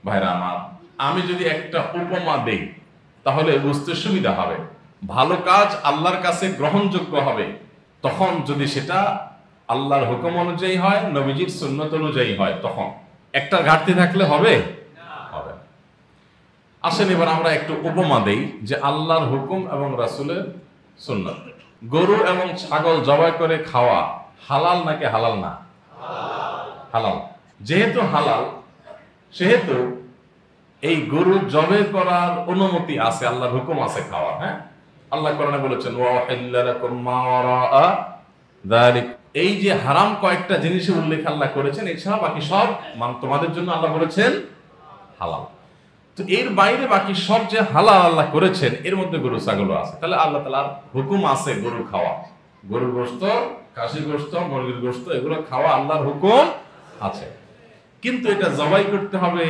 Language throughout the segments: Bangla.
ভাইরা আমার, আমি যদি একটা উপমা দেই তাহলে বুঝতে সুবিধা হবে। ভালো কাজ আল্লাহর কাছে গ্রহণযোগ্য হবে তখন যদি সেটা আল্লাহর হুকুম অনুযায়ী হয়, নবীজির সুন্নত অনুযায়ী হয়। তখন একটা ঘাটতি থাকলে হবে হবে না। আসেন এবার আমরা একটু উপমা দেই যে আল্লাহর হুকুম এবং রাসূলের সুন্নত। গরু এবং ছাগল জবাই করে খাওয়া হালাল নাকি হালাল না? হালাল। যেহেতু হালাল সেহেতু এই গরু জবাই করার অনুমতি আছে, আল্লাহর হুকুম আছে খাওয়া। হ্যাঁ, আল্লাহ কোরআনে বলেছেন ওয়া উহিল্লা লাকুম মা ওয়ারাআ যালিক। এই যে হারাম কয়েকটা জিনিসের উল্লেখ আল্লাহ করেছেন, এছাড়া বাকি সব তোমাদের জন্য আল্লাহ বলেছেন হালাল। তো এর বাইরে বাকি সব যে হালাল আল্লাহ করেছেন এর মধ্যে গরু ছাগলও আছে। তাহলে আল্লাহ তাআলার হুকুম আছে গরু খাওয়া, গরুর গোশত, খাসির গোশত, মুরগির গোশত এগুলো খাওয়া আল্লাহর হুকুম আছে। কিন্তু এটা জবাই করতে হবে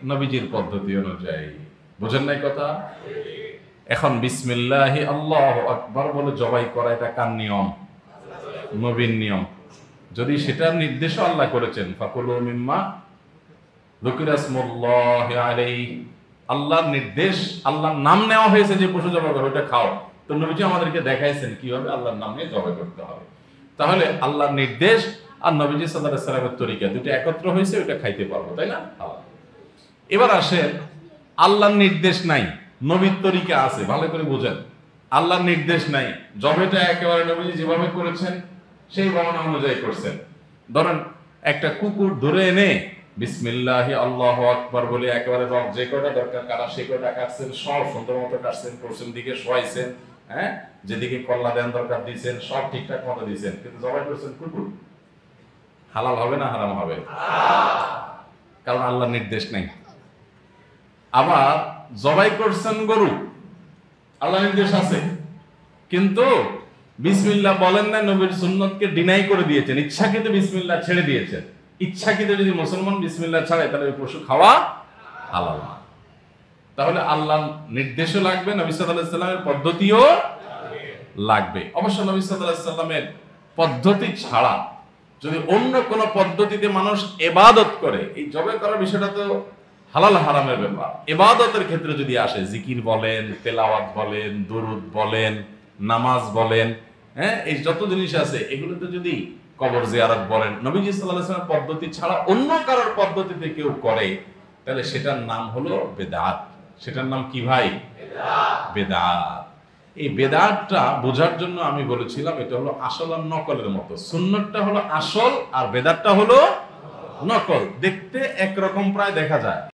নবীজির পদ্ধতি অনুযায়ী। বুঝেন নাই কথা? এখন বিসমিল্লাহি আল্লাহু আকবার বলে জবাই করা এটা কার নিয়ম? নবীর নিয়ম। যদি সেটার নির্দেশও আল্লাহ করেছেন ফাকুলু মিম্মা যুকিরা ইসমুল্লাহি আলাইহি, আল্লাহর নির্দেশ, আল্লাহর নাম নেওয়া হয়েছে যে পশু জবাই করো ওটা খাও, তো নবীজি আমাদেরকে দেখাইছেন কিভাবে আল্লাহর নাম নিয়ে জবাই করতে হবে। তাহলে আল্লাহর নির্দেশ আর নবীজি সাল্লাল্লাহু আলাইহি ওয়াসাল্লামের তরিকা দুটো একত্র হয়েছে, ওটা খাইতে পারবো, তাই না? এবার আসেন আল্লাহর নির্দেশ নাই, নবীর তরিকা আছে। ভালো করে বুঝেন, আল্লাহর নির্দেশ নাই, জবাইটা একেবারে নবীজি যেভাবে করেছেন সেই বর্ণনা অনুযায়ী করছেন। ধরেন একটা কুকুর ধরে এনে বিসমিল্লাহি আল্লাহু আকবার বলে একেবারে যে কয়টা দরকার কাটা সে কয়টা কাটছেন, সব সুন্দর মতো কাটছেন, পশ্চিম দিকে শোয়াইছেন, হ্যাঁ, যেদিকে কল্লা দেন দরকার দিয়েছেন, সব ঠিকঠাক মতো দিয়েছেন, কিন্তু জবাই করছেন কুকুর। হালাল হবে না হারাম হবে? কারণ আল্লাহর নির্দেশ নেই। আবার জবাই করছেন গরু, আল্লাহর নির্দেশ আছে, কিন্তু বিসমিল্লাহ বলেন না, নবীর সুন্নতকে ডিনাই করে দিয়েছেন, ইচ্ছাকৃত বিসমিল্লাহ ছেড়ে দিয়েছেন। ইচ্ছাকৃত যদি মুসলমান বিসমিল্লাহ ছাড়ে তাহলে ওই পশু খাওয়া হালাল না। তাহলে আল্লাহর নির্দেশও লাগবে, নবী সাল্লাল্লাহু আলাইহি সাল্লামের পদ্ধতিও লাগবে। অবশ্য নবী সাল্লাল্লাহু আলাইহি সাল্লামের পদ্ধতি ছাড়া যদি অন্য কোন পদ্ধতিতে মানুষ ইবাদত করে, এই জবাই করার বিষয়টা তো হালাল হারামের ব্যাপার। ইবাদতের ক্ষেত্রে যদি আসে, জিকির বলেন, তেলাওয়াত বলেন, দুরুদ বলেন, নামাজ বলেন, হ্যাঁ, এই যত জিনিস আছে এগুলোতে যদি কবর জিয়ারত বলেন, নবীজি সাল্লাল্লাহু আলাইহি ওয়াসাল্লামের পদ্ধতি ছাড়া অন্য কারোর পদ্ধতিতে কেউ করে তাহলে সেটার নাম হলো বেদাত। সেটার নাম কি ভাই? বেদাত। এই বেদাতটা বোঝার জন্য আমি বলেছিলাম এটা হলো আসল আর নকলের মতো। সুন্নতটা হলো আসল আর বেদাতটা হলো নকল। দেখতে একরকম প্রায় দেখা যায়।